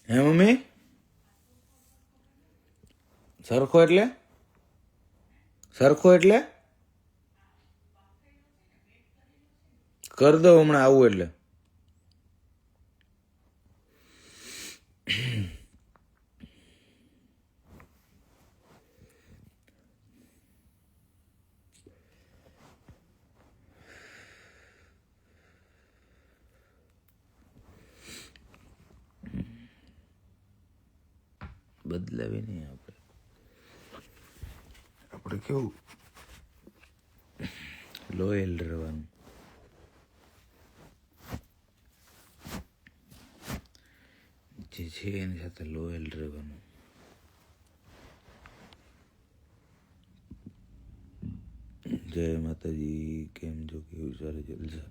હે મમ્મી? સરખો એટલે? સરખો એટલે? કર દો હમણાં આવું એટલે. બદલાવી નહીં આપણે કેવું લોયલ રહેવાનું. જે છે એની સાથે લોયલ રહેવાનું. જય માતાજી. કેમ છો? કેવું ચાલે જલસા?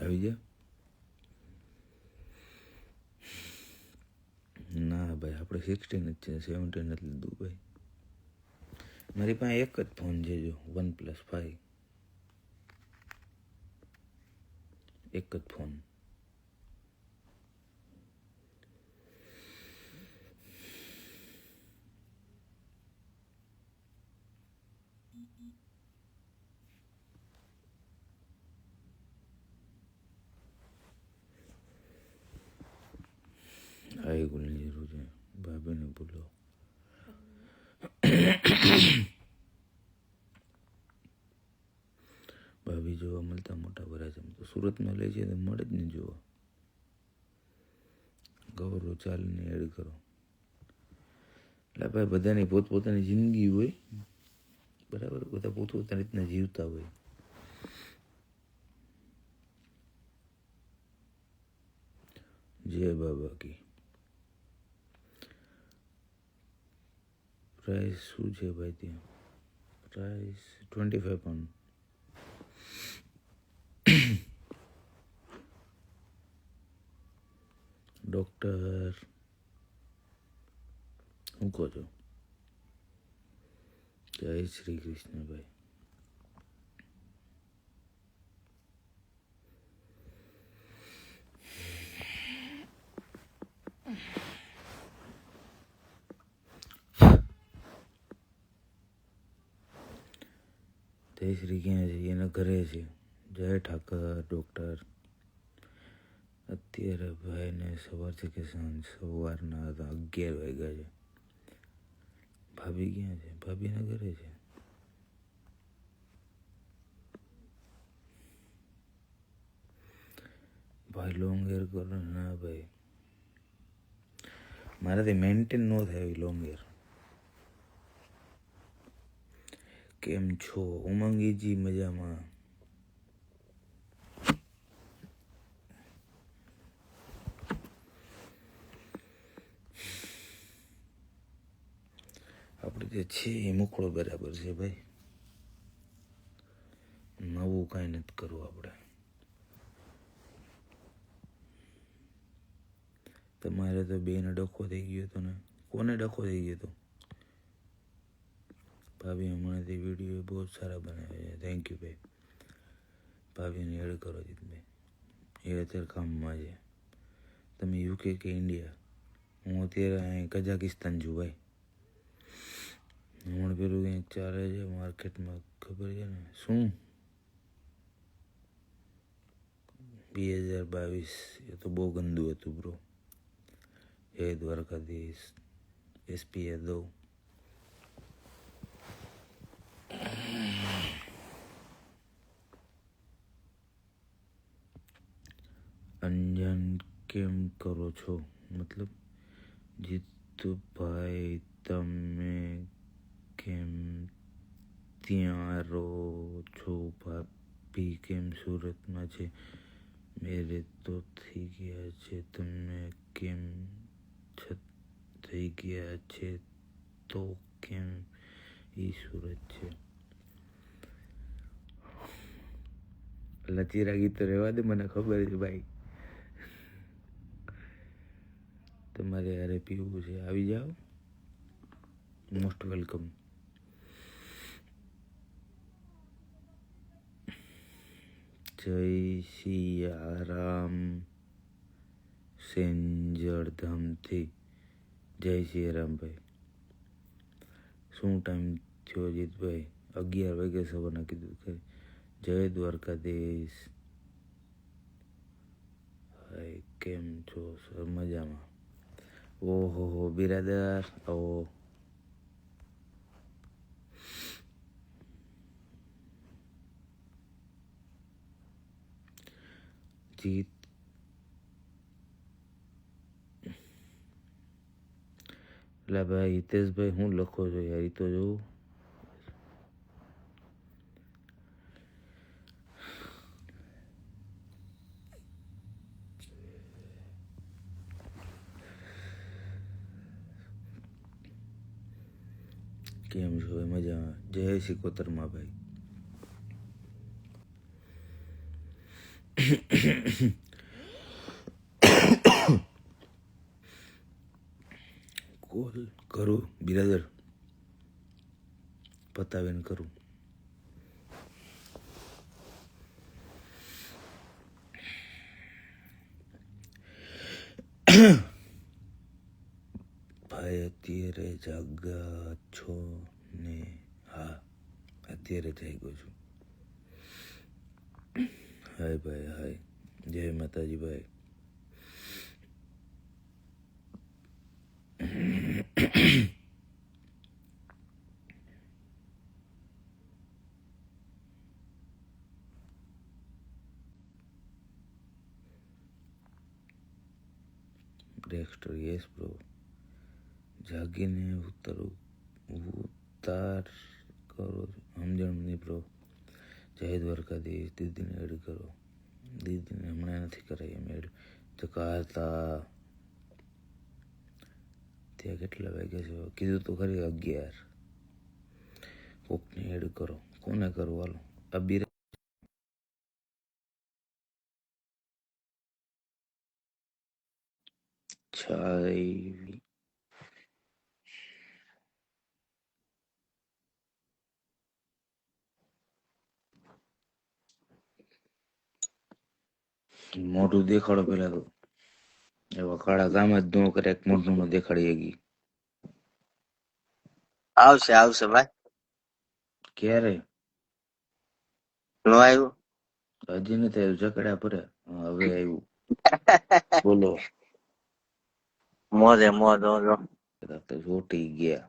આવી જા. ના ભાઈ, આપણે 16 જ છે, 17 નથી લીધું ભાઈ. મારી પાસે એક જ ફોન છે, જો OnePlus 5. એક જ ફોન. આવી ગોલની જરૂર છે. ભાભીને બોલો. ભાભી જોવા મળતા મોટા વરાછા તો સુરતમાં લે છે તો મળે જ નહીં જોવા. ગૌરવ ચાલને એડ કરો. એટલે ભાઈ બધાની પોતપોતાની જિંદગી હોય બરાબર. બધા પોતપોતાની રીતના જીવતા હોય. જય બાબા કી. પ્રાઇસ શું છે ભાઈ ત્યાં? Price 25 pound. ડૉક્ટર શું કહો છો? જય શ્રી કૃષ્ણ ભાઈ. જયશ્રી ક્યાં છે? એના ઘરે છે. જય ઠાકર ડૉક્ટર. અત્યારે ભાઈને સવારથી કે સાંજ સવારના 11 વાગ્યા છે. ભાભી ક્યાં છે? ભાભીના ઘરે છે. ભાઈ લોંગ હેર કરો. ના ભાઈ, મારાથી મેન્ટેન ન થાય એવી લોંગ હેર. કેમ છો ઉમંગીજી? મજામાં. આપણે જે છે એ મોકળો બરાબર છે ભાઈ. નવું કાંઈ નથી કરવું આપણે. તમારે તો બેને ડખો થઈ ગયો હતો ને. કોને ડખો થઈ ગયો હતો? ભાભી હમણાંથી વિડીયો બહુ સારા બનાવે છે. થેન્ક યુ ભાઈ. ભાભીને એડ કરો જીતભાઈ. એ અત્યારે કામમાં છે. તમે UK કે ઇન્ડિયા? હું અત્યારે અહીં કઝાકિસ્તાન છું ભાઈ. હમણાં પેલું કંઈક ચાલે છે માર્કેટમાં, ખબર છે ને શું? 2022 એ તો બહુ ગંદુ હતું બ્રો. જય દ્વારકાધીશ. SP યાદવ. અંજન કેમ કરો છો? મતલબ જીતુભાઈ તમે કેમ ત્યાં રહો છો? ભાભી કેમ સુરતમાં છે? મેરે તો થઈ ગયા છે. તમે કેમ થઈ ગયા છે તો કેમ ઈ સુરત છે? લચીરા ગીતો રહેવા દે, મને ખબર છે ભાઈ. તમારે યારે પીવું છે આવી જાઓ. Most welcome. જય સિયારામ સેંજળધામથી. જય સિયારામ ભાઈ. શું ટાઈમ થયો જીતભાઈ? 11 વાગે સવારના કીધું કે જય દ્વારકાધીશ. હાય, કેમ છો સર? મજામાં. ઓહો હો બિરાદર, આવો. જીત એટલે ભાઈ હિતેશભાઈ હું લખો છો યાર? તો જોઉં. કેમ છો ભાઈ? મજામાં. જય સિકોતરમાં ભાઈ. કોલ કરું બિરાદર, પતાવીને કરું. ભાઈ અત્યારે જાગા છો ને? હા, અત્યારે જાગ્યો છું. હાય ભાઈ, હાય. જય માતાજી ભાઈ. Dexter yes bro. જાગીને ઉતાર કરો, સમજણ નહીં બ્રો. જય દ્વારકાધીશ. દીદીને એડ કરો. દીદીને હમણાં નથી કરાઈ એમ એડ. જકાતા ત્યાં કેટલા વાગ્યા છે કીધું તો ખરી? 11. કોકને એડ કરો. કોને કરો? હાલો અબીર. છાઈ મોઢું દેખાડો પેલા તો. એવા કાળા કામ જ ન કરે, મોઢું નો દેખાડી ગઈ. આવશે આવશે ભાઈ. ક્યારે? નો આવ્યું હજી નથી આવ્યું. જકડા પરે. હવે આવ્યું. બોલો. મોજે મોજ જો. તો જોટી ગયા.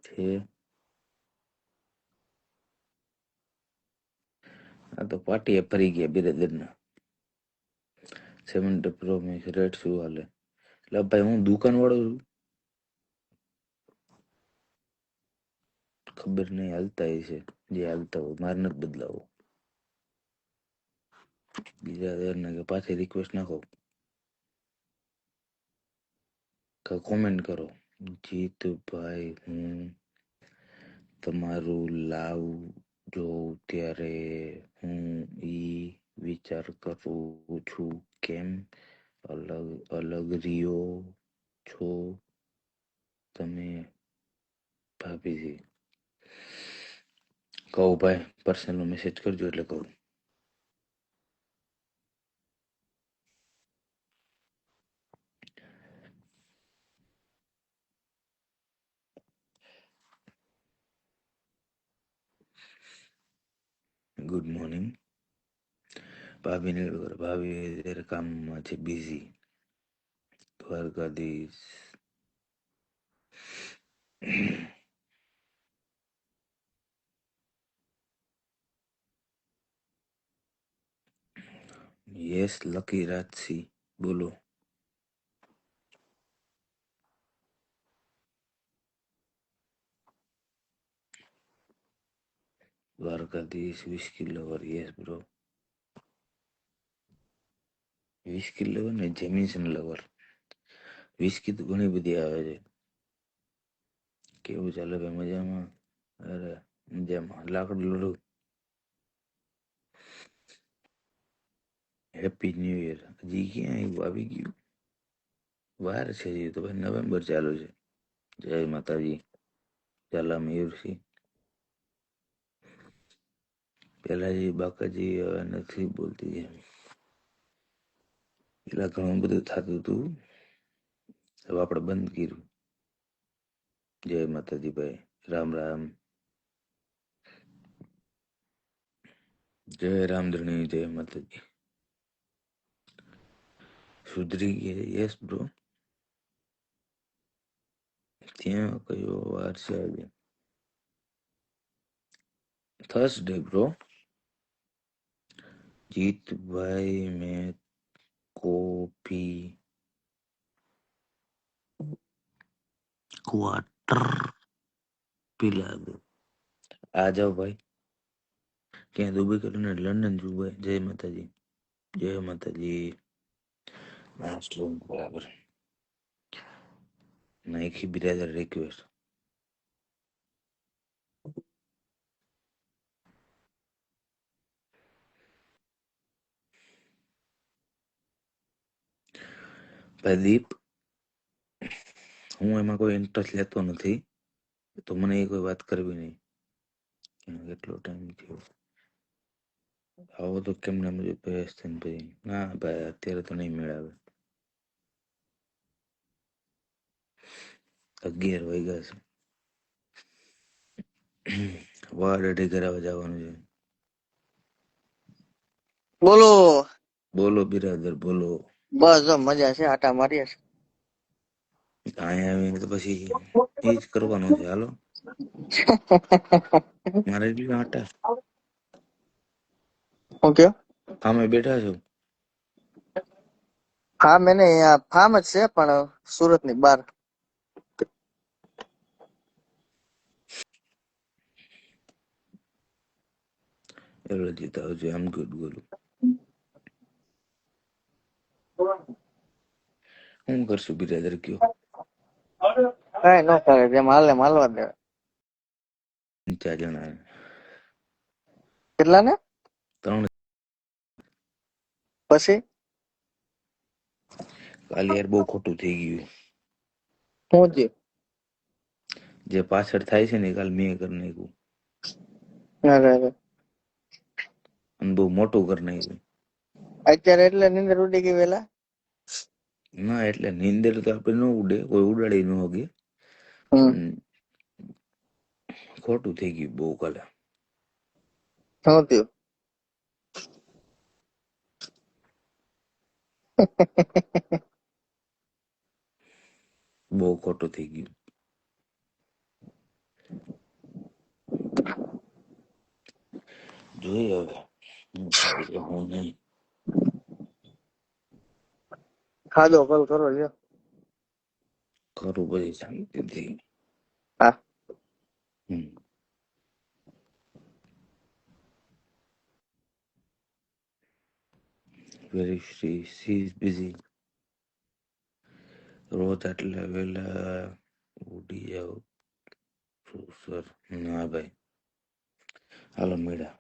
છે આ તો પાટીએ ફરી ગયા બિરાદરના. 70 પ્રો મેક્સ રેટ શું હાલે? એટલે ભાઈ હું દુકાન વાળો છું. ખબર નહીં, હાલતા હશે જે હાલતા હોય. મારે નથી બદલાવો. બીજા ને કે પાછી રિક્વેસ્ટ નાખો, કોમેન્ટ કરો. જીતભાઈ હું તમારું લાવ જોઉં ત્યારે હું વિચાર કરું છું કેમ અલગ અલગ રહ્યો છો તમે ભાભીજી. કહું ભાઈ, પર્સનલ મેસેજ કરજો એટલે કહું. Good morning. ભાભીને ભાભી અત્યારે કામમાં છે, busy. Dwarkadhish. Yes lucky Rajsi. બોલો. Dwarkadhish. Whisky lover. Yes bro. Whisky lover ને જેમિસન લવર. વિસ્કી તો ઘણી બધી આવે છે. કેવું ચાલે ભાઈ? મજામાં? અરે મજામાં. લાકડું લડું. Happy new year. હજી ક્યાં આવ્યું? આવી ગયું. વાર છે હજી તો ભાઈ. નવેમ્બર ચાલુ છે. જય માતાજી. ચાલા મયુરસિંહ પેલાજી બાકાજી હવે નથી બોલતી એમ. પેલા ઘણું બધું થતું હતું, હવે આપણે બંધ કર્યું. જય માતાજી ભાઈ, રામ રામ. જય રામધણી, જય માતાજી. સુધરી ગયા? Yes bro. ત્યાં કયો વાર છે આજે? Thursday bro. જીતભાઈ મેં કોફી क्वार्टर पिला दो. आ जाओ भाई. क्या दुबई करो ना, लंदन दुबई. जय माता जी, जय माता जी. मास्टर बराबर नाइकी बिरादर रिक्वेस्ट. પ્રદીપ, હું એમાં કોઈ ઇન્ટરેસ્ટ લેતો નથી, તો મને એ કોઈ વાત કરવી નહીં. કેટલો ટાઈમ થયો? આવો તો કેમ ના મુજબ પેસ થઈને પછી. ના ભાઈ, અત્યારે તો નહીં મેળાવે. 11 વાગ્યા છે. વાડ અઢી કરાવવા જવાનું છે. બોલો. બોલો બિરાદર, બોલો. બસ જો મજા છે, આટા મારીએ છે. અહીંયા આવીને તો પછી એ જ કરવાનું છે. હાલો, મારે એટલી આટા ઓકે. સામે બેઠા છો. હા, મેને અહીંયા ફાર્મ જ છે, પણ સુરત ની બહાર. એવડે જીતા આવજો. આમ ગુડ બોલું. હું કરશું બિરાદર કયો? કઈ ન કરે, જેમ હાલે માલવા દે. 4 જણા. કેટલા ને? 3. પછી કાલે યાર બહુ ખોટું થઈ ગયું. હું થયું? જે પાછળ થાય છે ને, કાલ મેં કરી નાખ્યું અરે અરે. અને બહુ મોટું કરી નાખ્યું. અત્યારે એટલે નીંદર ઉડી ગઈ વેલા? ના, એટલે નીંદર તો આપણે ન ઉડે, કોઈ ઉડાડી ન હોગે, પણ ખોટું થઈ ગયું બહુ કાલે. શું થયું? બહુ ખોટું થઈ ગયું. જોઈએ હવે હું થાય છે હું નહીં. ખાધો કલ કરો લ્યો. ખરું પછી શાંતિથી. હા. Very she is busy. રોજ આટલા વહેલા ઉડી જાવ સર? ના ભાઈ, હાલો મેળા.